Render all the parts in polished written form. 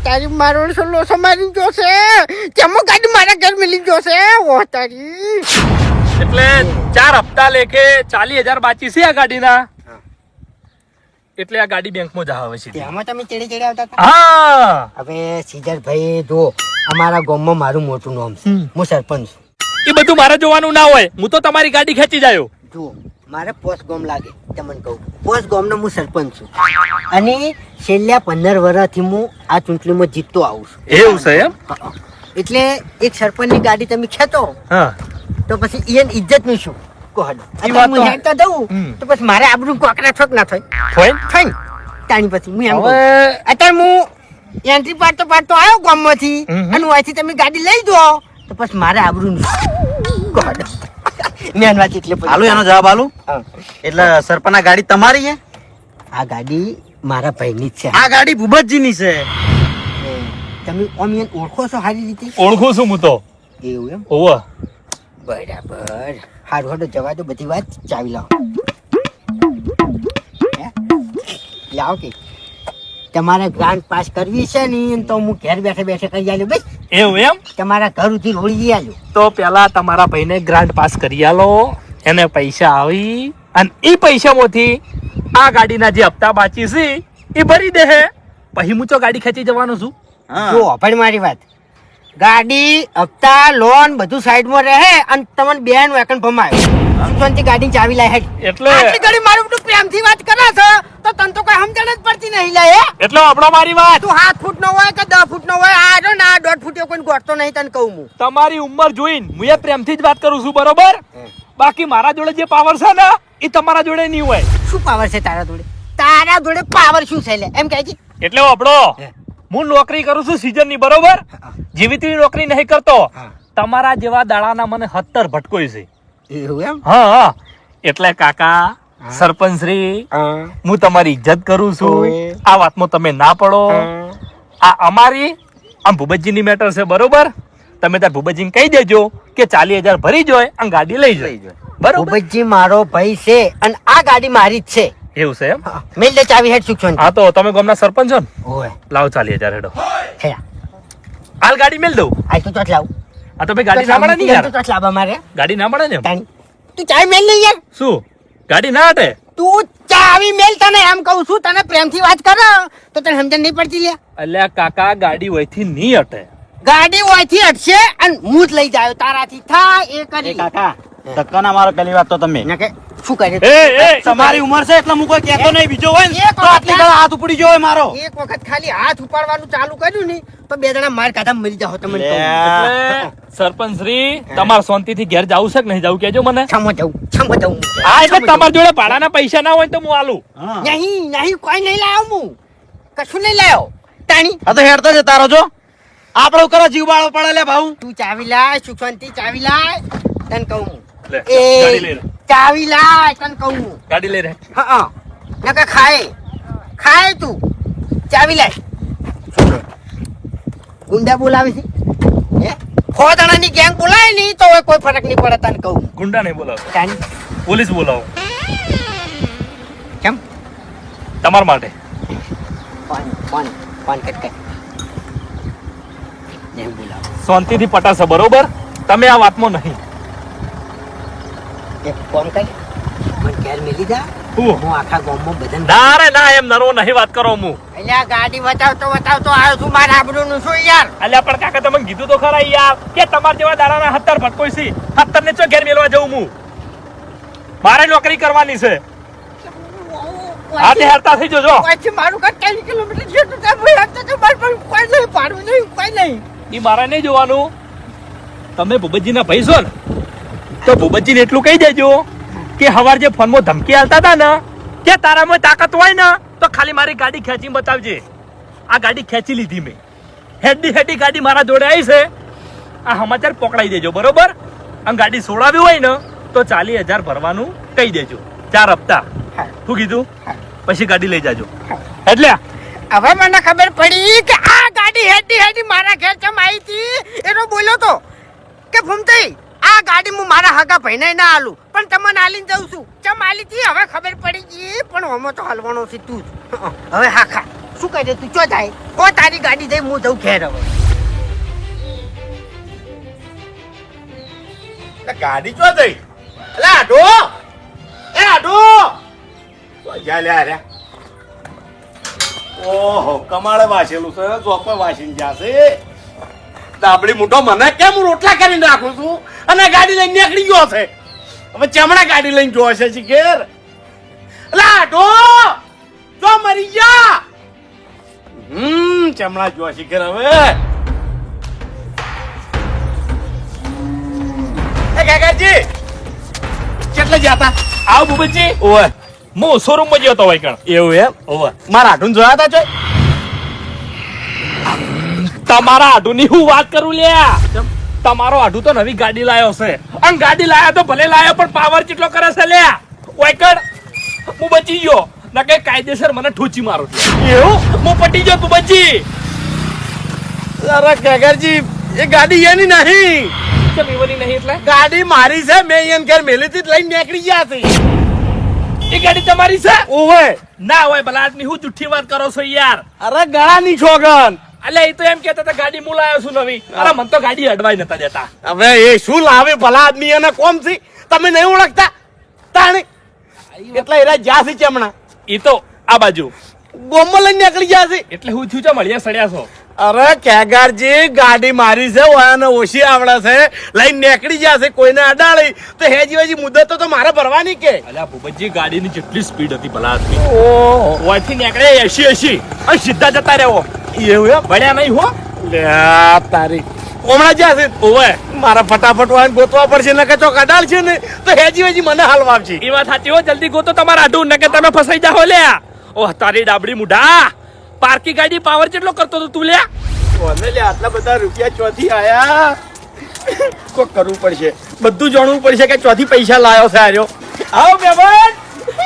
તારી મારો લોસો મારી ગયો છે કેમો ગાડી મારા ઘર મિલી ગયો છે ઓ તારી એટલે 4 હપ્તા લેખે 40,000 બાકી છે આ ગાડીના. એટલે આ ગાડી બેંકમાં જ આવે છે. તેમાં તમે ચેડે ચેડે આવતા હતા. હા હવે સિદ્ધાર્થભાઈ જો અમારા ગામમાં મારું મોટું નામ છે, હું સરપંચ છું. એ બધું મારે જોવાનું ના હોય. હું તો તમારી ગાડી ખેંચી જાયો. જુઓ મારે પોસ્ટ ગામ લાગે તમને કહું, પોસ્ટ ગામનો હું સરપંચ છું અને છેલ્લા 15 વર્ષથી હું આ ચૂંટણીમાં જીતતો આવું છું. એવું છે એમ? એટલે એક સરપંચની ગાડી તમે ખેંચો હા તો પછી એની ઇજ્જત નું શું કહો? ઈ વાત તો હું હેડતો દઉં તો પછી મારે આબરૂ કોકરા ઠોક ના થાય હોય થાય તાણી પછી હું એમ કહું. હવે અત્યારે હું એન્ટ્રી પાડતો આવ્યો ગામમાંથી અને અહીંથી તમે ગાડી લઈ દો તો પછી મારે આબરૂ નું કહો? મેન વાત એટલે હાલો એનો જવાબ હાલું. હા. એટલે સરપંચ ગાડી તમારી છે? આ ગાડી મારા ભાઈની જ છે. આ ગાડી ભૂપતજીની છે. તમે ઓમ એને ઓળખો છો સારી રીતે? ઓળખું છું હું તો. એવું એમ? ઓવ બરાબર. હારું હાડો જવા દો બધી વાત. ચાવી લાવો. હે? લાવો કે તમારે ગ્રાન્ટ પાસ કરવી છે ને તો હું ઘેર બેઠે બેઠે કરી આલ્યો બસ. એવું એમ? તમારા ઘર સુધી રોળી આલ્યો. તો પેલા તમારા ભાઈને ગ્રાન્ટ પાસ કરી આલો, એને પૈસા આવી અને એ પૈસામાંથી આ ગાડીના જે હપ્તા બાકી છે એ ભરી દે. પછી હું તો ગાડી ખેંચી જવાનો છું. હા. જો પણ મારી વાત, ગાડી હપ્તા લોન બધું સાઈડમાં રહે અને તમને બેન વેકન ભમાય સુશાંતિ ગાડી ચાવી લાય હેડ. એટલે આટલી ઘડી મારું બધું પ્રેમથી વાત કરે છે તો તને તો કોઈ સમજણ જ પડતી નહીં લાય. એટલે આપણો મારી વાત. તું 7 ફૂટ નો હોય કે 10 ફૂટ નો હોય આ જો ના 1.5 ફૂટ કોઈ ગોઠતો નહીં તને કહું હું. તમારી ઉંમર જોઈને હું એ પ્રેમથી જ વાત કરું છું, બરોબર? બાકી મારા જોડે જે પાવર છે ને એ તમારા જોડે નહીં હોય. શું પાવર છે તારા જોડે? તારા જોડે પાવર શું છે લે એમ કહે છે? એટલે આપણો હું નોકરી કરું છું સીઝન ની, બરોબર? જેવી તેવી નોકરી નહીં કરતો. તમારા જેવા દાડાના મને 70 ભટકોય છે. એવું એમ? હા એટલે કાકા સરપંચ શ્રી, હું તમારી ઇજ્જત કરું છું. ઓય. આ વાતમાં તમે ના પડો. આ અમારી આમ ભૂપતજીની મેટર છે, બરોબર? તમે તાર ભૂપતજીને કહી દેજો કે 40,000 ભરી જોય અને ગાડી લઈ જાય, બરોબર? ભૂપતજી મારો ભાઈ છે અને આ ગાડી મારી જ છે. એવું છે એમ? મેલ દે ચાવી હેડ સુખસોન. હા તો તમે ગામના સરપંચ છો ને? ઓય લાવો 40,000 હેડો. હેડા હાલ ગાડી મેલ દઉં. આ તો ચોટ લાવ. આ તો ભાઈ ગાડી ના મળે ને યાર. ચોટ લાવ મારે ગાડી ના મળે ને? તાણી તું ચાવી મેલ નહીં યાર. શું ગાડી ના હટે? તું ચાવી મેલ, તને એમ કહું છું, તને પ્રેમથી વાત કરો તો તને સમજણ નહીં પડતી લે. અલ્યા કાકા ગાડી વહીથી નહીં હટે. ગાડી ઓયથી હટશે અને હું જ લઈ જાયો તારાથી થાય એ કરી. કાકા ધક્કા ના મારો પહેલી વાત તો તમે. ના કે શું કરે? તમારી ઉંમર છે એટલે હું કોઈ કહેતો નહીં. બીજો હોય ને તો આટલી ઘણા હાથ ઉપડી ગયો હોય મારો. એક વખત ખાલી હાથ ઉપાડવાનું ચાલુ કર્યું ને તો બે જણા માર કાઢા મરી જાવ તમને કહું. એટલે સરપંચ શ્રી, તમારે શાંતિથી ઘેર જાવું છે કે નહીં જાવું કેજો મને. છમો જવું. હા એટલે તમારી જોડે ભાડાના પૈસા ના હોય તો હું આલું. હા. નહીં કોઈ નહીં લાવ્યો હું, કશું નહીં લાવ્યો તાણી. આ તો હેડતો છે તારો જો. આપણો કરો જીવ બાળો પડે લે ભાઉ. તું ચાવી લાય સુશાંતિ, ચાવી લાય તને કહું હું. લે, ગાડી લઈ એ લે. ચાવી લાય તને કહું હું. ગાડી લઈ રે. હા નકા ખાય તું ચાવી લાય. ગુંડા બોલાવે છે હે? 6 જણાની ગેંગ બોલાય નહીં તો હવે કોઈ ફરક નહીં પડે તને કહું. ગુંડા નહીં બોલાવો, તાણી પોલીસ બોલાવો કેમ? તમારા માટે. Phone cut. નહીં બોલાવો. શાંતિથી પટાશે, બરોબર? તમે આ વાતમાં નહીં. એક ફોન કરી મને ઘેર મેલી જા. હું આખા ગામમાં બધાને ના રે ના, એમ નરવો નહીં વાત કરો હું. એટલે આ ગાડી બતાવતો આવ્યો છું મારા આબરૂનું શું યાર. અલ્યા પણ કાકા તમે કીધું તો ખરા યાર કે તમારા જેવા દાડાના 70 ભટકોય છે. 70 ને ચો ઘેર મેલવા જવું હું? મારે નોકરી કરવાની છે. આજે હેરતા થઈ જજો. પછી મારું ઘર 3 કિલોમીટર જેટલું થાય ભાઈ આ તો મારે પણ કોઈ નહીં પાડવું નહીં કોઈ નહીં. ઈ મારે નહીં જોવાનું. તમે ભૂપતજીના ભાઈ છો ને તો ભૂપતજીને એટલું કહી દેજો કે હવાર જે ફોનમાં ધમકી આલતા હતા ને કે તારામાં તાકાત હોય ને તો ખાલી મારી ગાડી ખેંચી બતાવજે. આ ગાડી ખેંચી લીધી મેં. હેડી ગાડી મારા જોડે આવી છે. આ સમાચાર પકડાઈ દેજો, બરોબર? અને ગાડી છોડાવી હોય ને તો 40,000 ભરવાનું કહી દેજો. 4 હપ્તા. શું કીધું? પછી ગાડી લઈ જાજો. એટલે હવે મને ખબર પડી કે આ ગાડી હેડી મારા ઘેર ચમ આવી હતી. એનો બોલ્યો તો કે ભૂમતાઈ આ ગાડી હું મારા હગા ભાઈને ના આલું પણ તમને આલીને જઉં છું. ચમ આલી હતી હવે ખબર પડી ગઈ પણ હમો તો હલવાનો છે તું જ. હવે હા ખા શું કહે તું ચો જાય કો તારી ગાડી જઈ હું જઉં ઘેર હવે ગાડી ચો જઈ એટલે આડો એ આડો જા લે રે ઓહો કમાળે વાસેલું છે જોપે વાસીને જાશે દાબડી મોટો મને કેમ હું રોટલા કરીને રાખું છું અને ગાડી લઈને નીકળી ગયો છે હવે ચમડા ગાડી લઈને જોવે છે શીખેર એટલે આડો જો મરી જા ચમડા જોવા શીખેર હવે એ કાકાજી કેટલે જાતા આવ ભૂપતજી ઓય હું શોરૂમ માં ગયો તો ભાઈ કણ એવું એમ ઓય મારા આઠું જોયા હતા ચોય તમારા આઢુની હું વાત કરું લ્યા તમારો આઢુ તો નવી ગાડી લાયો છે અને ગાડી લાયો તો ભલે લાયો પણ પાવર કેટલો કરે છે લ્યા ઓયકડ હું બચી ગયો નકે કાયદેસર મને ઠોચી મારો છે એવું હું પટી ગયો તું બચી અરે કાકાજી એ ગાડી એની નહીં કેમ એવની નહીં એટલે ગાડી મારી છે મેં એને ઘેર મેલીથી જ લઈને નીકળી ગયા છે એ ગાડી તમારી છે ઓવે ના હોય ભલા આદમી હું જુઠ્ઠી વાત કરો છો યાર અરે ગળાની છોગન અલે એ તો એમ કહેતા હતા ગાડી હું લાયો છું નવી અરે મને તો ગાડી અડવાઈ નતા દેતા હવે એ શું લાવે ભલા આદમી એને કોમ છે તમે નહીં ઓળખતા તાણી એટલા એરા જ્યાં છે ચમણા એ તો આ બાજુ ગોમમાં લઈને નીકળી ગયા છે એટલે હું થયું છે મળ્યા સડ્યા છો અરે કેગારજી ગાડી મારી છે ઓયાને ઓછી આવડે છે લઈને નીકળી ગયા છે કોઈને અડાળી તો હેજી વેજી મુદત તો મારે ભરવાની કે અલ્યા ભૂપતજી ગાડીની જેટલી સ્પીડ હતી ભલા આદમી ઓહો ઓયથી નીકળે 80 અને સીધા જતા રહેવો એવું એમ ભણ્યા નહીં હો લે તારી હમણાં જ્યાં છે ઓવે મારા ફટાફટ વાળાને ગોતવા પડશે ને કે ચોક અડાળ છે ને તો હેજી વેજી મને હાલવા આવશે એ વાત સાચી હો જલ્દી ગોતો તમારા આઢું ને કે તમે ફસાઈ જાઓ લ્યા ઓહ તારી ડાબડી મુઢા પાર્કી ગાડી પાવર કેટલો કરતો તો તું લ્યા કોને લે આટલા બધા રૂપિયા ચોથી આયા કોઈ કરવું પડશે બધું જાણવું પડશે કે ચોથી પૈસા લાયો છે આર્યો આવો બેબન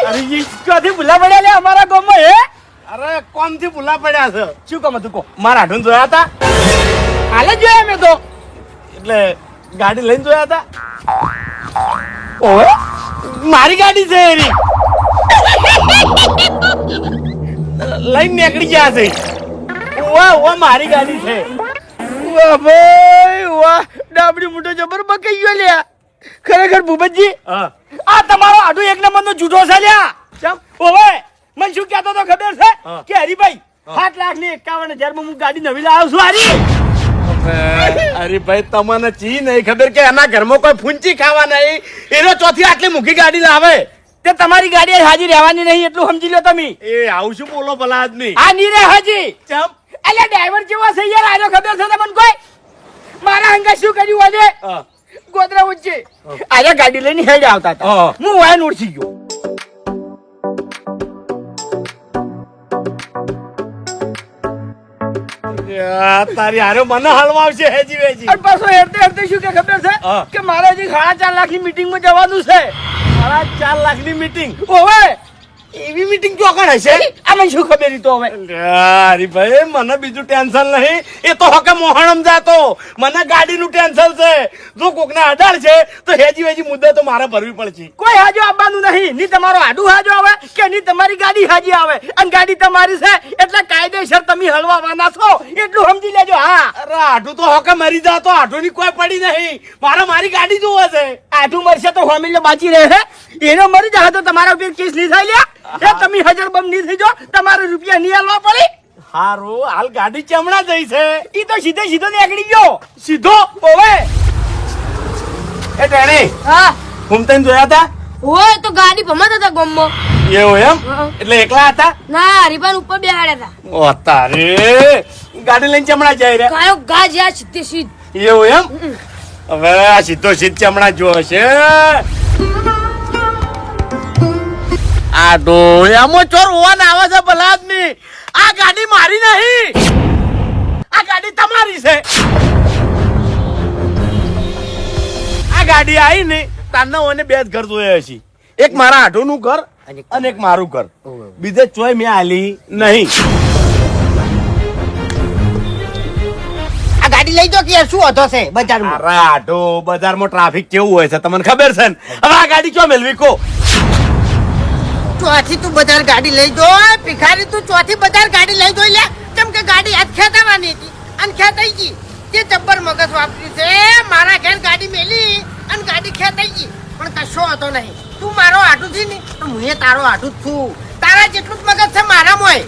અરેજી ચોથી ભૂલા પડ્યા લે અમારા ગામમાં હે અરે કોમથી ભૂલા પડ્યા છે શું કામ હતું કો મારા આઢું જોયા હતા હાલે જોયા મેં તો એટલે ગાડી લઈને જોયા હતા ઓહે મારી ગાડી છે એરી લઈને નીકળી ગયા છે વાહ વાહ મારી ગાડી છે વાહ ભાઈ વાહ ડાબડી મોટો જબર બકાઈ ગયો લ્યા ખરેખર ભૂપતજી આ તમારો આડું એક નંબર નો જૂઠો છે લ્યા ચમ ઓવે મને શું કહેતો તો ખબર છે કે હરીભાઈ 7,51,000 માં હું ગાડી નવી લાવ્યો છું હારી હરીભાઈ તમને ચી નહીં ખબર કે એના ઘરમાં કોઈ ફૂંચી ખાવા નહીં એનો ચોથી આટલી મૂકી ગાડી લાવે તે તમારી ગાડી હાજી રહેવાની નહીં એટલું સમજી લો તમે એ આવું શું બોલો ભલા આદમી આ ની રે હાજી ચમ એટલે ડ્રાઈવર જેવો છે યાર આનો ખબર છે તમને કોઈ મારા હંગા શું કર્યું આજે ગોદરા વચ્ચે આજે ગાડી લઈને હેડ આવતા હતા હું વાયન ઉડસી ગયો તારી હારે મને હલવા આવશે હેજી વેજી અને પાછો હેરતે હેરતે શું કે ખબર છે કે મારે હજી 4.5 લાખની મીટિંગ માં જવાનું છે 4.5 લાખની મીટિંગ ઓવે એવી મીટિંગ ચોકણ હશે આમાં શું ખબર તો હવે અરે ભાઈ મને બીજું ટેન્શન નહીં એ તો હકે મોહણમ જાતો મને ગાડીનું ટેન્શન છે જો કોકને અડાડ છે તો હેજી વેજી મુદ્દે તો મારે ભરવી પડશે કોઈ હાજો આવવાનું નહીં ની તમારો આડું હાજો આવે કે ની તમારી ગાડી હાજી આવે અને ગાડી તમારી છે એટલે કાયદેસર તમે હલવાવાના છો એટલું સમજી લેજો હા અરે આડું તો હકે મરી જાતો આડું ની કોઈ પડી નહીં મારે મારી ગાડી જોવે છે આડું મરશે તો ફેમિલી બાજી રહે એનો મરી જાય તો તમારા ઉપર કેસ નહીં થાય લ્યા એ તમે હજાર બમ નહીં થઈ જો તમારે રૂપિયા નહીં આલવા પડે હારું હાલ ગાડી ચમણા જઈ છે ઈ તો સીધે સીધો નીકળી ગયો સીધો ઓવે એ ટેણી હા હું તને જોયા હતા ઓય તો ગાડી ભમત હતા ગોમમાં એવું એમ એટલે એકલા હતા ના હરીબાન ઉપર બેહાડ્યા હતા ઓ તારે ગાડી લઈને ચમણા જાય રે કાયો ગા જ્યાં સીધે સીધ એવું એમ હવે આ સીધો સીધ ચમણા જો છે આ ડોયામાં ચોર હોવાને આવે છે ભલા આદમી આ ગાડી મારી નહીં આ ગાડી તમારી છે આ ગાડી આવી ને તારના ઓને બે જ ઘર જોયા છે એક મારા આઢોનું ઘર અને એક મારું ઘર બીજે ચોય મેં આલી નહીં આ ગાડી લઈ જો કે શું હતો છે બજારમાં અરે આઢો બજારમાં ટ્રાફિક કેવું હોય છે તમને ખબર છે ને હવે આ ગાડી ક્યાં મેળવી કો ચોથી તું બજાર ગાડી લઈ જો ભિખારી તું ચોથી બજાર ગાડી લઈ જો લે કેમ કે ગાડી આજ ખેતાવાની હતી અને ખેતાઈ ગઈ તે જબ્બર મગજ વાપર્યું છે મારા ઘેર ગાડી મેલી અને ગાડી ખેતાઈ ગઈ પણ કશો હતો નહીં તું મારો આટું છે ને તો હું તારો આટું જ છું તારા જેટલું જ મગજ છે મારામાં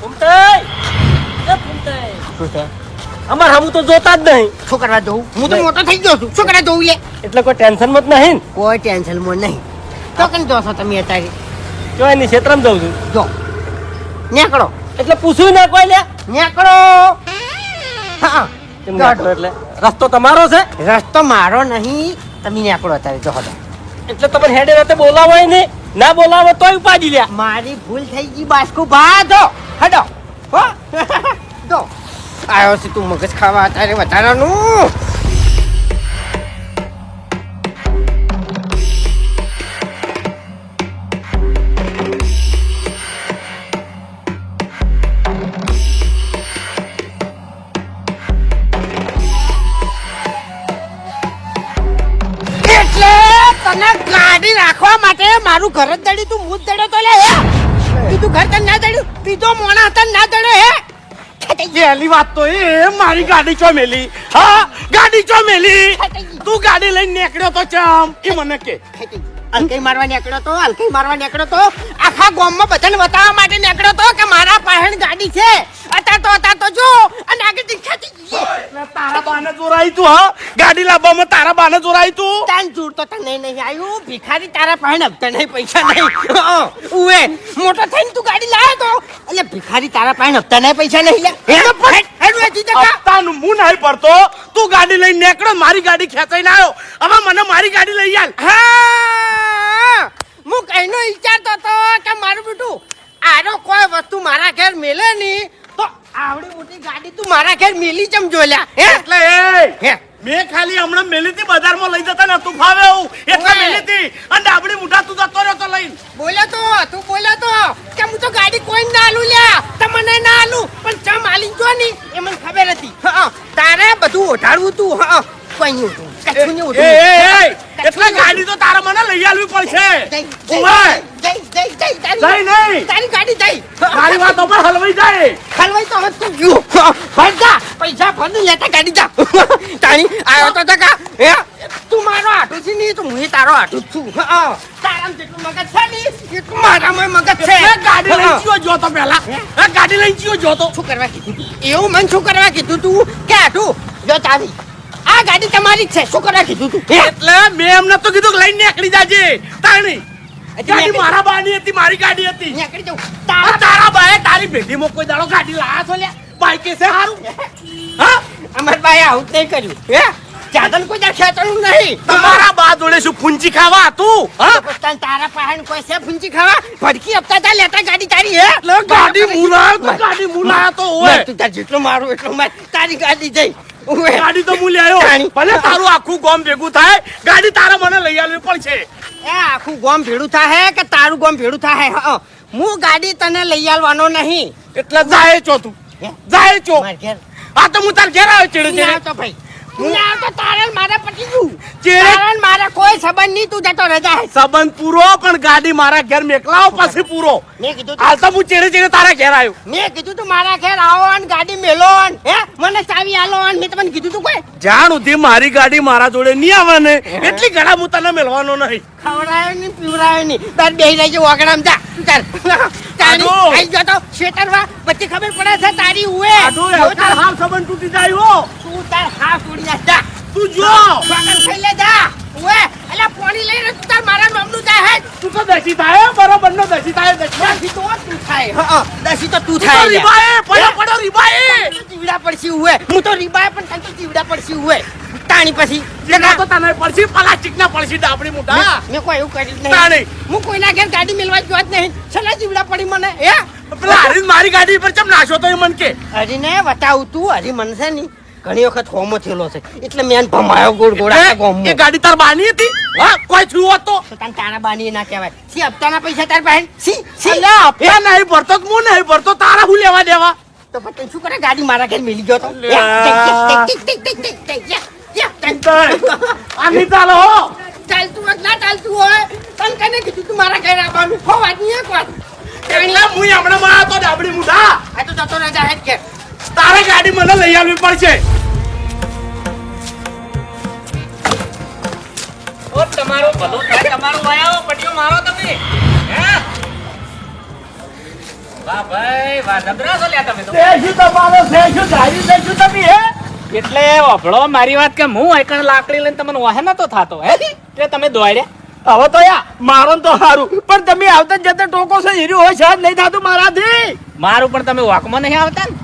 અમાર હમું તો જોતા જ નહીં. શું કરવા જવું હું તો મોટો થઈ ગયો છું શું કરવા જવું લે એટલે કોઈ ટેન્શન મત નહીં. કોઈ ટેન્શન માં નહીં તો કઈ જો છો તમે અત્યારે જો એની ક્ષેત્રમાં જઉં છું. જો નીકળો એટલે પૂછ્યું ના કોઈ લે. નીકળો હા કેમ નીકળો એટલે રસ્તો તમારો છે રસ્તો મારો નહીં તમે નીકળો અત્યારે જો હદો એટલે તમે હેડે રાતે બોલાવો ને ના બોલાવો તોય ઉપાડી લ્યા. મારી ભૂલ થઈ ગઈ બાસ્કુ ભા દો હડો હો દો આવ્યો છે તું મગજ ખાવા અત્યારે વધારાનું એટલે તને ગાડી રાખવા માટે મારું ઘર જ દડ્યું તું હું જ દડ્યો તો લે હે બીજું ઘર તને ના દડ્યું બીજો મોણા હતા ના દડ્યો હે પહેલી વાત તો એ મારી ગાડી ચો મેલી. હા ગાડી ચો મેલી. તું ગાડી લઈને નીકળ્યો તો ચમ એ મને કે. હલકઈ મારવા નીકળ્યો તો હલકઈ મારવા નીકળ્યો તો આખા ગામમાં બધાને બતાવવા માટે નીકળ્યો તો કે મારા પાસે ગાડી છે અત્યારે તો જો અને આગળ ખેંચી ગઈ તારા બાને ચોરાઈ તું. હા ગાડી લાવવામાં તારા બાને ચોરાઈ તું. તાન જોર તો તને નહીં આવ્યું ભિખારી તારા પાસે હપ્તા નહીં પૈસા નહીં ઉવે મોટો થઈને તું ગાડી લાવ્યો તો એટલે ભિખારી તારા પાસે હપ્તા નહીં પૈસા નહીં લે હપ્તાનું મું નહીં પડતો. તું ગાડી લઈને નીકળ્યો મારી ગાડી ખેંચાઈને આવ્યો. હવે મને મારી ગાડી લઈ આલ. હા હું કઈનો વિચારતો હતો કે મારું બેટું આનો કોઈ વસ્તુ મારા ઘેર મેલે નહીં તો આવડી મોટી ગાડી તું મારા ઘેર મેલી ચમ જોલ્યા એટલે હે મેં ખાલી હમણાં મેલી હતી બજારમાં લઈ જતા ને તું ફાવે એવું એટલે મેલી હતી અને ડાબડી મુઠા તું જતો રહ્યો તો લઈને. તું બોલ્યો તો કે હું તો ગાડી કોઈ ના આલું લ્યા તમને ના આલું પણ ચમ આલી જો ની એ મને ખબર હતી તારે બધું ઓઢાડવું તું કોઈ નહીં ઉઠું કશું નહીં ઉઠું એટલે ગાડી તો તારા મને લઈ આવવી પડશે. તારી ગાડી જઈ મારી વાતો પર હલવાઈ જાય. હલવાઈ તો હવે તું ગયો ભરજા પૈસા ભર લેતા ગાડી જા તારી આવ્યો તો ટકા હે તું મારો આટું છે નહીં તો હું તારો આટું જ છું તારામાં જેટલું મગજ છે ને એટલું મારામાં મગજ છે ગાડી લઈને ચિયો જોતો પહેલા ગાડી લઈને ચિયો જોતો શું કરવા કીધું તું એવું મને શું કરવા કીધું તું કે આટું જો તારી આ ગાડી તમારી જ છે શું કરવા કીધું તું એટલે મેં એમને તો કીધું લઈને નીકળી જાજે. તાણી ગાડી મારા બાની હતી મારી ગાડી હતી. નીકળી જાઉં તારા બાએ તારી ભેટીમાં કોઈ દાડો ગાડી લાયા છો લ્યા બાઈકે છે હારું. હા અમાર ભાઈ આવું જ નહીં કર્યું હે ચાદન કોઈ જા ખેતરનું નહીં તમારા બા જોડે શું ફૂંચી ખાવા તું? હા તારા પાસે કોઈ છે ફૂંચી ખાવા ભડકી હપ્તા તા લેતા ગાડી તારી હે ગાડી મુલાયો તો ઓય તું તાર જેટલો મારું એટલો માર તારી ગાડી જઈ ગાડી તો હું લ્યાયો. ભલે તારું આખું ગામ ભેગું થાય ગાડી તારા મને લઈ આવવી પડશે. એ આખું ગામ ભેડું થાય કે તારું ગામ ભેડું થાય હું ગાડી તને લઈ આવવાનો નહીં એટલે જાય છો તું જાય છો. માર ઘેર આ તો હું તાર ઘેર આવ્યો ચેડે નહીં ચેડે. આવતો ભાઈ હું આવતો તારે મારા પટી ગયું ચેડે તારે મારા કોઈ સંબંધ નહીં તું જતો રજા હે સંબંધ પૂરો પણ ગાડી મારા ઘેર મેકલાવો પછી પૂરો. મેં કીધું હાલ તો હું ચેડે ચેડે તારા ઘેર આવ્યો. મેં કીધું તું મારા ઘેર આવો ને ગાડી મેલો ને હે મને ચાવી આલો ને મેં તમને કીધું તું કોઈ જાણ સુધી મારી ગાડી મારા જોડે નહીં આવે ને એટલી ઘડા હું તને મેળવાનો નહીં. ખવડાયો નહીં પીવડાયો નહીં તાર બેહી રહેજે વાગડામાં જા તું તાર તારી આઈ ગયો તો શેતરવા બધી ખબર પડે છે તારી ઉએ તાર હાલ સંબંધ તૂટી જાય હો. તું તાર હાફ તોડી નાખ જા તું જો વાગડ ખાઈ લે જા ઉએ અલા પાણી લઈને તું તાર મારા નામનું જા હે તું તો દસી થાય બરોબર નો દસી થાય દસી તો તું થાય દસી તો તું તો થાય રીબાએ પડો રીબાએ જીવડા પડશી ઉએ હું તો રીબાય પણ તને તો જીવડા પડશી ઉએ તાણી પછી જેના તો તને પડશી પ્લાસ્ટિક ના પડશી ડાબડી મોટા. મેં કોઈ એવું કર્યું જ તાણી. નહીં હું કોઈના ઘેર ગાડી મેલવા જ નહીં છેલ્લા જીવડા પડી મને હે પેલા હરીન મારી ગાડી પર ચમ નાશો તો એ મન કે હરીને બતાવું તું હરી મને છે ની ઘણી વખત હોમો થયેલો છે એટલે મેં ભમાયો ગોળ ગોળા ગોમ એ ગાડી તાર બાની હતી. હા કોઈ થયું હોત તો તને તારા બાની ના કહેવાય સી હપ્તાના પૈસા તાર પાસે સી અલ્યા હપ્તા નહીં ભરતો તો હું નહીં ભરતો તારા હું લેવા દેવા. તો પછી શું કરે ગાડી મારા ઘેર મેલી ગયો તો આની ચાલો હો. ચાલતું હોય ના ચાલતું હોય તને કને કીધું તું મારા ઘરે આવવાનું હો વાત નહીં એક વાત એટલે હું હમણાં માં તો ડાબડી મુઢા આ તો જતો રાજા હેડ કે તારે ગાડી મને લઈ આવવી પડશે. ઓ તમારો ભલો થાય, તમારો આયો પટિયો મારો તમે. હે વાહ ભાઈ વાહ, જબરા છો લ્યા તમે તો. તે શું તમારો છે શું ધારી છે શું તમે હે? એટલે વભળો મારી વાત કે હું એકણ લાકડી લઈને તમને વાહે નતો થાતો હે એટલે તમે દોડ્યા. હવે તો યા મારો તો સારું પણ તમે આવતા જ જતા ટોકો છે હીરું હોય છે નહીં થતું મારાથી. મારું પણ તમે વાકમાં નહીં આવતા ને.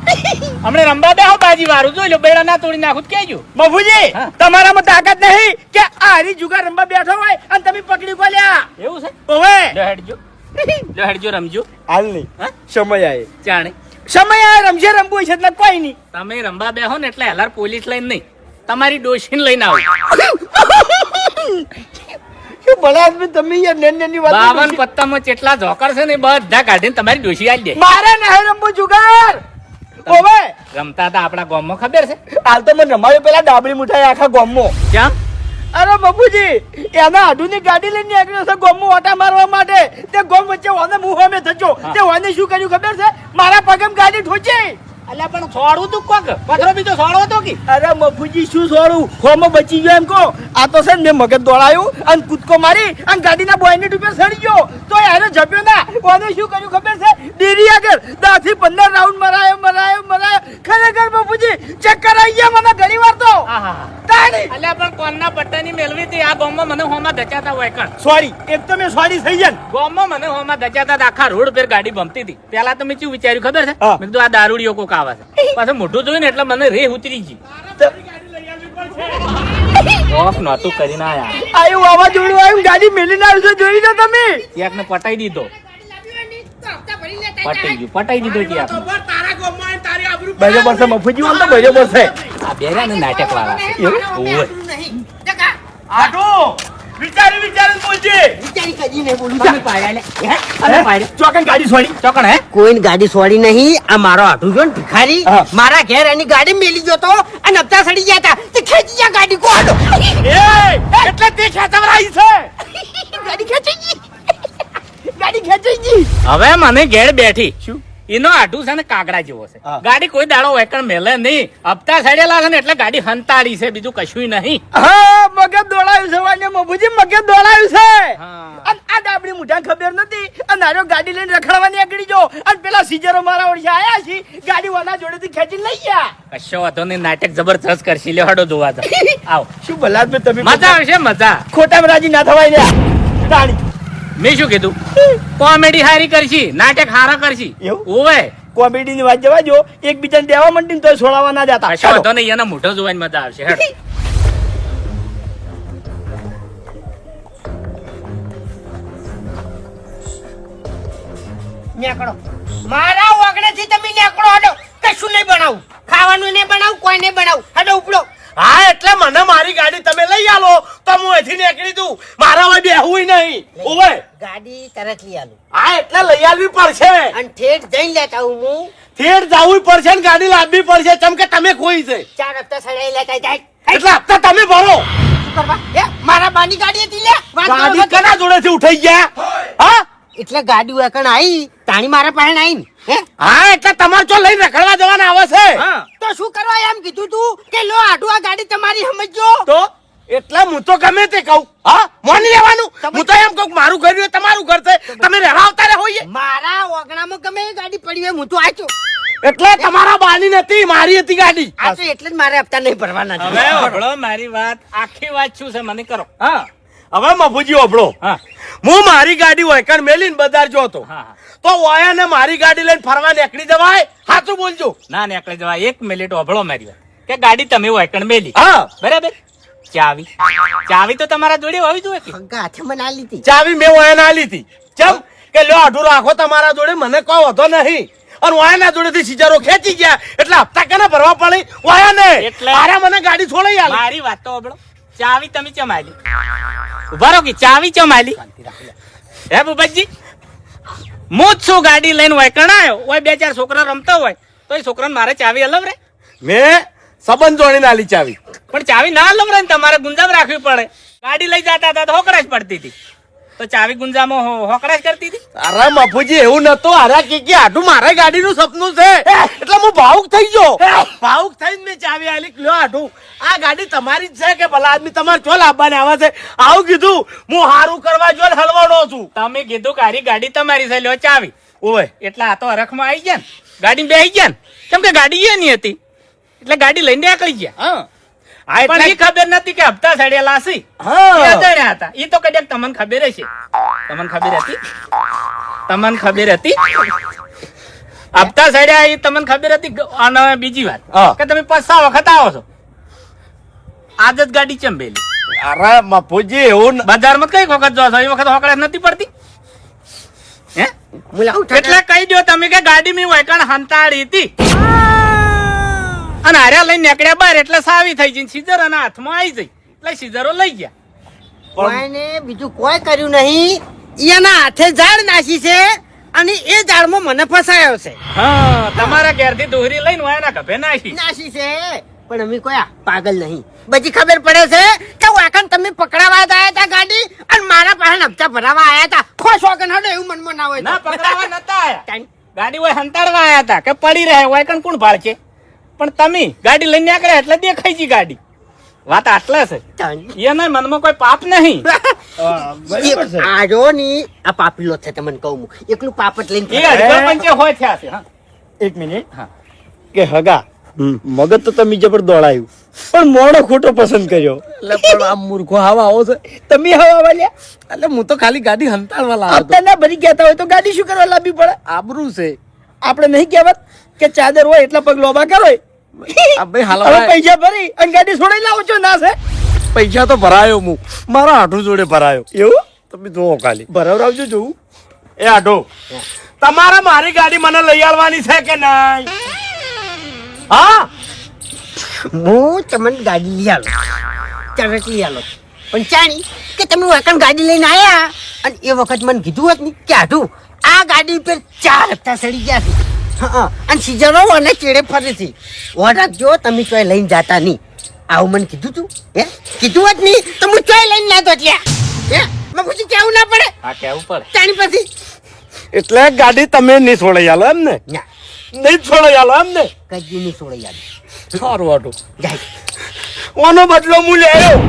હમણે રંબા બેહો બાજી વાળું જોઈ લો, બેડા ના તોડી નાખું તો કહેજો. મફુજી હા. તમારામાં તાકાત નહીં કે આ હરી જુગાર રમવા બેઠો હોય અને તમે પકડી કોલ્યા. એવું છે? ઓવે લો હેડજો, લો હેડજો રમજો. હાલ નહીં હા? સમય આવે જાણે સમય આવે રમશે રમવું છે એટલે કોઈ નહીં. તમે રંબા બેહો ને એટલે હલાર પોલીસ લઈને નહીં, તમારી ડોશીને લઈને આવો. શું ભલા આદમી તમે યાર નેની વાત 52 પત્તામાં જેટલા ઝોકર છે ને એ બધા કાઢીને તમારી ડોશી આલી દે. મારે નહીં રમવું જુગાર. ઓવે રમતા હતા આપણા ગામમાં ખબર છે? હાલ તો મને રમાડ્યો પેલા ડાબડી મુઠાઈ આખા ગામમાં. કેમ? અરે બાપુજી એના આધુનિક ગાડી લઈને નીકળ્યો છે ગોમમાં ઓટા મારવા માટે. તે ગોમ વચ્ચે વાને મુહામે થજો. તે વાને શું કર્યું ખબર છે? મારા પગમ ગાડી ઠોચી. અલ્યા પણ છોડવું તું કોક પથરો બીજો છોડવો તો કે અરે મફુજી શું છોડું ખોમાં બચી ગયો એમ કહો. આ તો છે ને મેં મગજ દોડાયું અને કૂદકો મારી અને ગાડીના બોયનેટ ઉપર સડી ગયો તો યાર જપ્યો ના. વાને શું કર્યું ખબર છે? ડેરી આગળ 10 થી 15 રાઉન્ડ મરાયો. ખરેખર મફુજી ચક્કર આવી ગયા મને ઘણી વાર તો. તાળી અલ્યા પણ કોણના પટ્ટાની મેલવી હતી આ ગામમાં મને હોમાં દચાતા હોય કણ. સોરી એક તો મેં સોરી થઈ જાય. ગામમાં મને હોમાં દચાતા હતા, આખા રોડ પર ગાડી બમતી હતી. પેલા તો મેં શું વિચાર્યું ખબર છે? હા. મેં કીધું આ દારૂડિયો કોક આવે છે. પાછું મોઢું જોયું ને એટલે મને રેહ ઉતરી ગઈ. ઓફ નહોતું કરીને આયા. આયું વાવાઝોડું આવ્યું ગાડી મેલીને આવ્યું છે જોઈ લો તમે. ચેકને પટાઈ દીધો. પટાઈ દીધો ચેક. બરોબર છે મફુજી આમ તો બરોબર છે. આ બેરા ને નાટક વાળા છે. ઓય. નહીં જગા આટો વિચારી બોલજે. વિચારી કદી નહીં બોલું તમે પાડ્યા લે. હે? તમે પાડ્યા? ચોકન ગાડી છોડી. ચોકણ હે? કોઈ ગાડી છોડી નહીં. આ મારો આટું જો ને ભિખારી હા. મારા ઘેર એની ગાડી મેલી ગયો તો અને હપ્તા સડી ગયા હતા તે ખેંચી ગયા ગાડી કોડો. એટલે તે ખેતવરાઈ છે. ગાડી ખેંચી ગઈ. ગાડી ખેંચી ગઈ. હવે મને ઘેર બેઠી શું? એનો આઢું છે ને કાગડા જેવો છે. હા. ગાડી કોઈ દાડો વેકણ મેલે નહીં. હપ્તા સડેલા છે ને એટલે ગાડી હંતાડી છે, બીજું કશું નહીં. હા મગજ દોડાયું છે વાને મફુજી મગજ દોડાયું છે. હા. અને આ ડાબડી મુઠા ખબર નથી અને આરો ગાડી લઈને રખડવા નીકળી જો અને પેલા સીજરો મારા ઓળશે આયા છે ગાડી વાના જોડેથી ખેંચી લઈ ગયા. કશો વાંધો નહીં, નાટક જબરજસ્ત કરશી. લે હડો જોવા તો આવો. શું ભલા આદમી તમે મજા આવશે મજા. ખોટામાં રાજી ના થવાય રહ્યા. રાણી મેં શું કીધું? કોમેડી હારી કરશી, નાટક હારા કરશી. એવું? ઓવે કોમેડી ની વાત જવા જો એકબીજાને દેવા મંડી તો છોડાવવા ના જતા. કશો વાંધો નહીં, એના મોઢો જોવાની મજા આવશે. હેડ. નીકળો મારા ઓગણેથી તમે નીકળો. હડો કશું નહીં બનાવું, ખાવાનું નહીં બનાવું, કોઈ નહીં બનાવું. હડો ઉપડો. હા એટલે મને મારી ગાડી તમે લઈ આલો તો હું અહીંથી નીકળી દઉં. મારા હવે બેહવું નહીં. ઓવે ગાડી તરત લઈ આલું હા એટલે લઈ આવવી પડશે. અને ઠેઠ જઈને લેતા હું થેટ જવું પડશે ને ગાડી લાવવી પડશે ચમ કે તમે કોઈ છે 4 હપ્તા સડાઈ લેતા જાય. એટલે હપ્તા તમે ભરો. શું કરવા? મારા બાની ગાડી હતી લે. વાત કરો ગાડી છો? કના જોડેથી ઉઠાઈ ગયા? હા એટલે ગાડી વેકણ આવી તાણી મારા પાસે આવીને હે હા એટલે તમારે જો લઈને રખડવા જવાના આવે છે. તો શું કરવા એમ કીધું તું કે લો આટુ આ ગાડી તમારી સમજજો. તો એટલે હું તો ગમે તે કહું. હા માની લેવાનું. હું તો એમ કહું મારું ઘર હોય તમારું ઘર છે તમે રહેવા આવતા હોઈએ. મારા ઓગણામાં ગમે એ ગાડી પડી હોય હું તો આચો. એટલે તમારા બાની નથી મારી હતી ગાડી. આ તો એટલે જ મારે હપ્તા નહીં ભરવાના છે. હવે વભળો મારી વાત, આખી વાત શું છે મને કરો. હા હવે મફુજી ઓભળો. હા હું મારી ગાડી વૈકણ મેલીને બજાર જો હતો હા હા. તો વાયા ને મારી ગાડી લઈને ફરવા નીકળી જવાય. સાચું બોલજો. ના નીકળી જવા. 1 મિનિટ વભળો મારી વાત કે ગાડી તમે વાયકણ મેલી હા બરાબર. ચાવી તો તમારા જોડે હોવી જોઈએ કે? હંગા હાથે મને આલી હતી. ચાવી મેં વાયા ના લીધી. ચમ કે લ્યો આઢું રાખો તમારા જોડે મને કહો હતો નહીં. અને વાયાના જોડેથી સીજારો ખેંચી ગયા એટલે હપ્તા કેને ભરવા પડે? વાયા ને એટલે- મારા મને ગાડી છોડાઈ આલી. મારી વાત તો વભળો. ચાવી તમે ચમાલી ઉભા રહો કે ચાવી ચમાલી હે બુબજી? હું જ શું ગાડી લઈને વાયકણ આવ્યો હોય, 2-4 છોકરા રમતા હોય તો એ છોકરાને મારે ચાવી અલવ રે. મેં સંબંધ જોડીને આલી ચાવી. પણ ચાવી ના અલવ રે ને તમારે ગુંજામ રાખવી પડે. ગાડી લઈ જતા હતા તો હોકરાશ પડતી હતી. તો ચાવી ગુંજામાં હોકડા કરતી હતી. અરે બાપુજી એવું નતું. અરે કે આટું મારા ગાડીનું સપનું છે એટલે હું ભાવુક થઈ ગયો. ભાવુક થઈને મેં ચાવી આલી લ્યો આટું આ ગાડી તમારી જ છે કે ભલા આદમી તમારે ચો લાવવાને આવે છે આવું કીધું. હું હારું કરવા જો હલવાનો છું. તમે કીધું કે આરી ગાડી તમારી છે લ્યો ચાવી. ઓય એટલે આ તો હરખમાં આવી ગયા ને ગાડી બેસી ગયા ને કેમ કે ગાડી એની હતી એટલે ગાડી લઈને નીકળી ગયા. હા પણ એટલે ઈ ખબર નથી કે હપ્તા સડેલા હશે. હા. એ અજાણ્યા હતા. ઈ તો કદાચ તમને ખબર હશે. તમને ખબર હતી? તમને ખબર હતી? હપ્તા સડ્યા એ તમને ખબર હતી. અને બીજી વાત હા. કે તમે 5-6 વખત આવો છો આજ જ ગાડી ચંબેલી. અરે બાપુજી એવું બજારમાં કઈ વખત જો છો એ વખત હોકડા નથી પડતી હે? એટલે કહી દો તમે કે ગાડી મેં વૈકણ હંતાડી હતી અને હાર્યા લઈને નીકળ્યા બહાર એટલે સાવી થઈ જઈને સીઝર અને હાથમાં આવી જઈ એટલે સીઝરો લઈ ગયા. કોઈને બીજું કોઈ કર્યું નહીં. એના હાથે ઝાડ નાસી છે અને એ ઝાડમાં મને ફસાયો છે. હા તમારા ઘેરથી દોરી લઈને વાયના કભે નાખી. નાસી છે પણ અમે કોઈ પાગલ નહીં. બધી ખબર પડે છે કે વાકણ તમે પકડાવા આવ્યા હતા ગાડી અને મારા પાસે હપ્તા ભરાવા આવ્યા હતા. ખોશ વાકણ હડો એવું મનમાં ના હોય તો. ના પકડાવા નતા આયા. ગાડી હોય હંતાડવા આયા હતા કે પડી રહે વાયકણ કોણ ભાળ છે પણ તમે ગાડી લઈને નીકળ્યા એટલે દેખાઈ ગઈ ગાડી. વાત આટલા છે. એના મનમાં કોઈ પાપ નહીં. આ જો ની આ પાપીલો છે તમને કહું હું. એકલું પાપટ લઈને એ અઢળક પંચે હોય થયા છે. હા એક મિનિટ કે હગા મગજ તો તમે જબર દોડાયું પણ મોડો ખોટો પસંદ કર્યો. એટલે પણ આ મૂર્ખો હવા આવો છે તમે હવા વાલ્યા. એટલે હું તો ખાલી ગાડી હંતાડવા લાવ્યો હતો. અત્યારે ભરી કહેતા હોય તો ગાડી શું કરવા લાવવી પડે? આબરૂ છે. આપણે નહીં કહેવત કે ચાદર હોય એટલા પગ લોબા કરો. હવે પૈસા ભરી અને ગાડી છોડાઈ લાવો છો ના છે? પૈસા તો ભરાયો હું મારા આઠું જોડે ભરાયો. એવું તમે જોવો ખાલી ભરાવરાવજો જોવું. એ આઠો તમારા મારી ગાડી મને લઈ આવવાની છે કે નહીં? હા હું તમને ગાડી લઈ આલો તરત લઈ આલો પણ ચાણી કે તમે વાકણ ગાડી લઈને આયા અને એ વખત મને કીધું હોત ને કે આઢું આ ગાડી પર 4 હપ્તા સડી ગયા છે. હા અને સીઝરો અને ચેડે ફરે છે. ઓર્ડર જો તમે ચોય લઈને જાતા નહીં. આવું મને કીધું તું હે કીધું હોત નહીં તો હું ચોય લઈને ના તો ત્યાં હે મેં પૂછ્યું કેવું ના પડે? હા કેવું પડે. ચાણી પછી એટલે ગાડી તમે નહીં છોડાઈ આલો એમ ને? ના નહીં છોડાઈ આલો એમ ને? કદી નહીં છોડાઈ આલો. સારું આટું જાય ઓનો બદલો હું લેયો.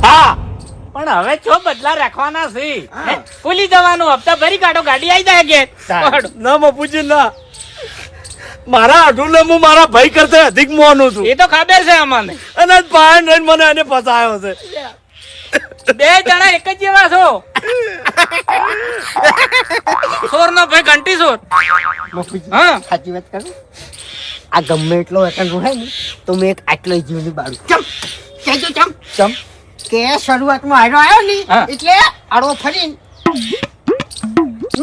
હા પણ હવે જો બદલા રાખવાના છે હે? ભૂલી જવાનું હપ્તા ભરી કાઢો ગાડી આવી જાય ઘેર. ના બાપુજી ના મારા આઠું હું મારા ભાઈ કરતા અધિક મોનું છું એ તો ખબર છે અમને. અને પાન રહીને મને એને ફસાયો છે. 2 જણા એક જ જેવા છો. સોર નો ભાઈ ઘંટી સોર. હા સાચી વાત કરું આ ગમે એટલો વેતન રોહાય ને તો મેં એક આટલો જીવની બાળું ચમ કહેજો ચમ કે શરૂઆતમાં હારો આવ્યો ને હા. એટલે આડો ફરીને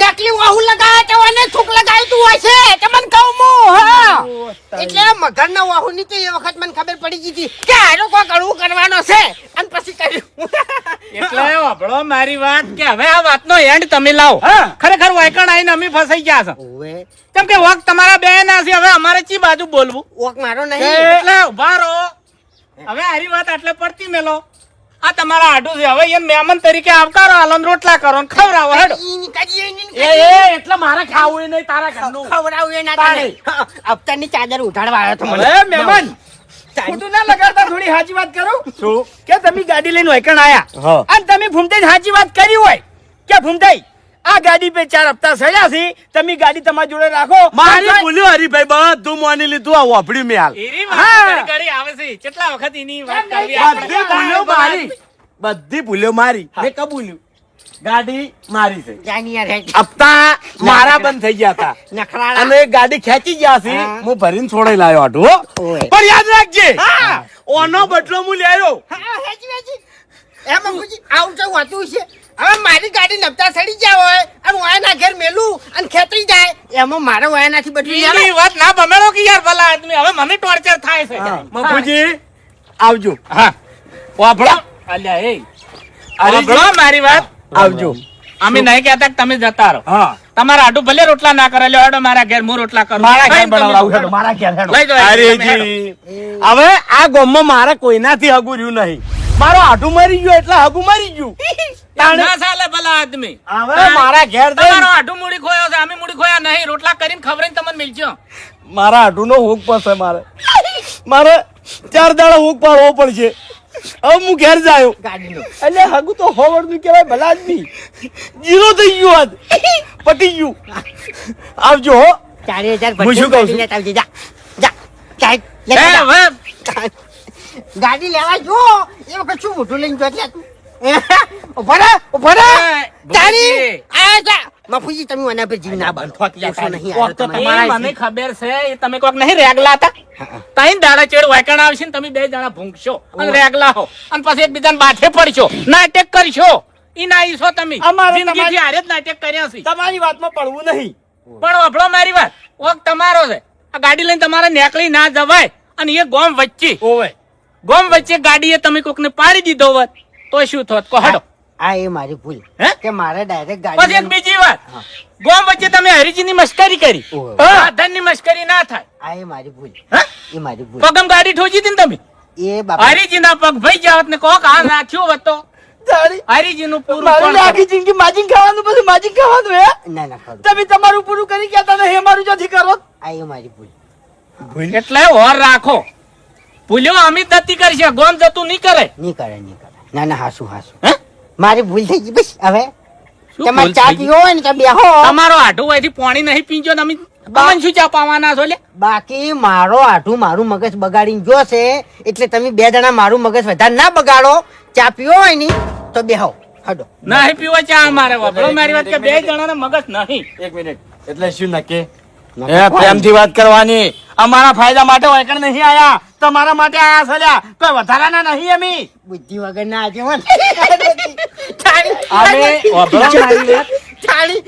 નકલી વાહુ લગાવે તો અને થૂક લગાવી તું હોય છે તમને કહું હું. હા એટલે મગરના વાહુ ની તો એ વખત મને ખબર પડી ગઈ હતી કે હારો કોઈ કડવું કરવાનો છે અને પછી કર્યું. એટલે વાપરો મારી વાત કે હવે આ વાતનો એન્ડ તમે લાવો. ખરેખર વાયકણ આવીને અમે ફસાઈ ગયા છો. ઓવે કેમ કે વખત તમારા બે ના છે હવે અમારે ચી બાજુ બોલવું. ઓક મારો નહીં એટલે ઉભા રહો. હવે આરી વાત આટલે પડતી મેલો. આ તમારા આડું છે હવે એમ મહેમાન તરીકે આવકારો આલો ને રોટલા કરો ને ખવડાવો હેડો. એટલે મારે ખાવું નહીં તારા ઘરનું ખવડાવું એ ના ચાલે. હા, હપ્તાની ચાદર ઉઠાડવા આવ્યો તો મને. અરે મહેમાન ખોટું ના લગાડતા થોડી સાચી વાત કરું શું કે તમે ગાડી લઈને વૈકણ આયા અને તમે ભૂમતાઈ સાચી વાત કરી હોય કે ભૂમતાઈ આ ગાડી પે 4 હપ્તા સડ્યા છે તમે ગાડી તમારી જોડે રાખો. મારી ભૂલ્યો હરીભાઈ બધું માની લીધું આ વાપડ્યું મેં હાલ. એરી વાત ઘડી આવે છે કેટલા વખત એની વાત કરવી બધી ભૂલ્યો મારી બધી ભૂલ્યો મારી મેં કબૂલ્યું ગાડી મારી છે. જાની યાર હેડ. હપ્તા મારા બંધ થઈ ગયા હતા નખરાળા. અને ગાડી ખેંચી ગયા છે હા. હું ભરીને છોડાઈ લાવ્યો હતો હો. ઓય. પણ યાદ રાખજે ઓનો બદલો હું લેયો. હા, હેજી, હેજી. એમ અંકુજી, આવું તો હોતું છે. હવે મારી ગાડી નબતા સડી જાય હોય અને વાયના ઘેર મેલું અને ખેતરી જાય એમાં મારે વાયનાથી બદલી જાય. એની વાત ના ભમેડો કે યાર ભલા આદમી હવે મને ટોર્ચર થાય છે. મફુજી આવજો. હા વાપડા અલ્યા એ અરે વાપરો મારી વાત. આવજો. અમે નહીં કહેતા કે તમે જતા રહો. હા તમારા આડું ભલે રોટલા ના કરે લ્યો હેડો મારા ઘેર હું રોટલા કરું. મારા ઘેર ખાઈને તમે બનાવડાવું હેડો ખાઓ. મારા ઘેર હેડો. લઈ જાઓ, તમે હેડો. અરેજી હવે આ ગામમાં મારે કોઈનાથી હગું રહ્યું નહીં મારો આઢું મરી ગયો એટલે હાગું મરી ગયું તાણે ના ચાલે ભલા આદમી હવે મારા ઘેર જઈને તમારો આઢું મૂડી ખોયો છે અમે મૂડી ખોયા નહીં રોટલા કરીને ખવડાવીને તમને મિલજો મારા આઢું નો હુક પાસે મારે 4 દાડા હુક પાડવો પડશે હવે હું ઘેર જાયો ગાડીનો એટલે હાગું તો હોવડનું કહેવાય ભલા આદમી જીરો થઈ ગયું આજ પટી ગયું આવજો હો 4000 હું શું કહું છું? લેતા આવજે જા જા ચાલ એ લેતા જા. હવે ગાડી લેવા જો એ વખત શું મોટું લઈને જો એટલે તું ઉભા એ, તારી ભૂપતજી. આ જા મફુજી તમે મને પર જીવ ના બાંધો ઓછો નહીં આવ્યો તો તમારે. તમારા મને ખબર છે એ તમે કોક નહીં રેગલા હતા તાઈન દાડા ચેડ વાયકણ આવશે ને તમે બે જણા ભૂંકશો અને રેગલા હો અને પછી એકબીજાને બાથે પડશો નાટક કરશો ઈ ના ઈશો તમે અમારે જિંદગીથી તમારી- હારે જ નાટક કર્યા છે તમારી વાતમાં પડવું નહીં પણ વફળો મારી વાત ઓક તમારો છે આ ગાડી લઈને તમારે નેકળી ના જવાય અને એ ગોમ વચ્ચે ઓવે ગોમ વચ્ચે ગાડીએ તમે કોકને પાડી દીધો હોત તો શું થોત કહો હડો આ એ મારી ભૂલ હે? કે મારે ડાયરેક્ટ પછી ગાડી એક બીજી વાત ગોમ વચ્ચે તમે હરીજીની મસ્કરી કરી ઓહો. સાધનની મસ્કરી ના થાય આ એ મારી ભૂલ હે? એ મારી ભૂલ પગમ ગાડી ઠોજી હતી ને તમે એ બાપા હરીજીના પગ ભાઈ જાવત ને કોક આ નાખ્યો હતો તારી હરીજીનું પૂરું મારી કોણ ને કરે? આખી જિંદગી માજીન ખાવાનું બધું માજીન ખાવાનું હે ના ના ખરું તમે તમારું પૂરું કરી ગયા તા ને અમારું જોથી કરો આ એ મારી ભૂલ એટલે ઓર રાખો ભૂલ્યો અમિત દત્તી કરશે ગોમ જતું નહીં કરે નહીં કરે ના ના હાસુ હાસુ હે? મારી ભૂલ થઈ ગઈ બસ હવે શું તમારે ભૂલ ચા થઈ ગઈ? પીવો હોય ને તો બેહો તમારો આઢું હોયથી પાણી નહીં પીજો ને અમે તમને શું ચા પાવાના છો લે બાકી મારો આઠું મારું મગજ બગાડીને જોશે એટલે તમે બે જણા મારું મગજ વધારે ના બગાડો ચા પીવો હોય ને તો બેહો હડો નહીં પીવો ચા અમારે વાપરો મારી વાત કે બે જણાને મગજ નહીં 1 મિનિટ એટલે શું નકે પ્રેમથી વાત કરવાની અમારા ફાયદા માટે વાયકણ નહીં આયા તમારા માટે આયા સલ્યા કોઈ વધારાના નહીં અમે બુદ્ધિ વગર ના આજે હોન અમે વાપરો મારી વાત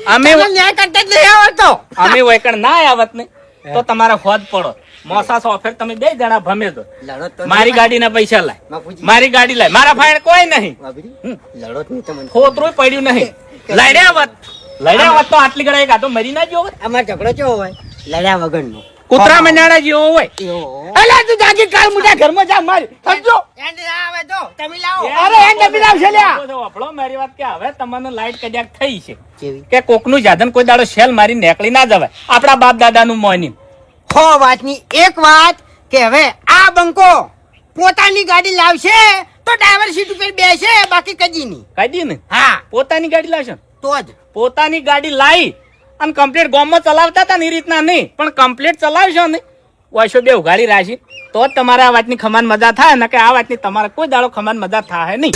અમે- ન્યાય કરતા જ નહીં આવડતો અમે વૈકણ ના આવત ને તો તમારા ખોદ પડો મોસા સોફેર તમે બે જણા ભમે દો લડો તો મારી ગાડીના પૈસા લાય બાપુજી. મારી ગાડી લાય મારા ફાયર કોઈ નહીં બાબરી, હમ. લડો જ નહીં તમને ખોતરું પડ્યું નહીં લડ્યા વત તો આટલી ગળા એક આટો મરી ના ગયો હોત. અમાર ઝઘડો કેવો હોય લડ્યા વગરનો કૂતરા મંજાણા જેવો હોય એવો અલા તું જાગી કાલ મુઠા ઘરમાં જા મારી સમજો એન્ડ આવે તો તમે લાવો અરે એન્ડ બી લાવશે લ્યા. વાપરો મારી વાત કે હવે તમને લાઈટ કદાચ થઈ છે જેવી કે કોકનું જાધન કોઈ દાડો શેલ મારી નેકળી ના જવાય આપણા બાપ દાદાનું મોની હો વાતની એક વાત કે હવે આ બંકો પોતાની ગાડી લાવશે તો ડ્રાઈવર સીટ ઉપર બેસે બાકી કદી નહીં કદી ને હા પોતાની ગાડી લાવશે ને? તો જ પોતાની ગાડી લાવી અને કમ્પ્લીટ ગામમાં ચલાવતા હતા ને એ રીતના નહીં પણ કમ્પ્લીટ ચલાવશો ને વાયસો બે ઉઘાડી રાખી તો જ તમારે આ વાતની ખમાન મજા થાય ને કે આ વાતની તમારે કોઈ દાડો ખમાન મજા થાય નહીં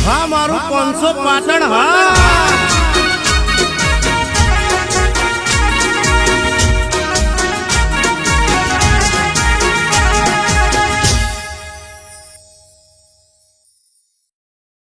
હા મારું 500 પાટણ હા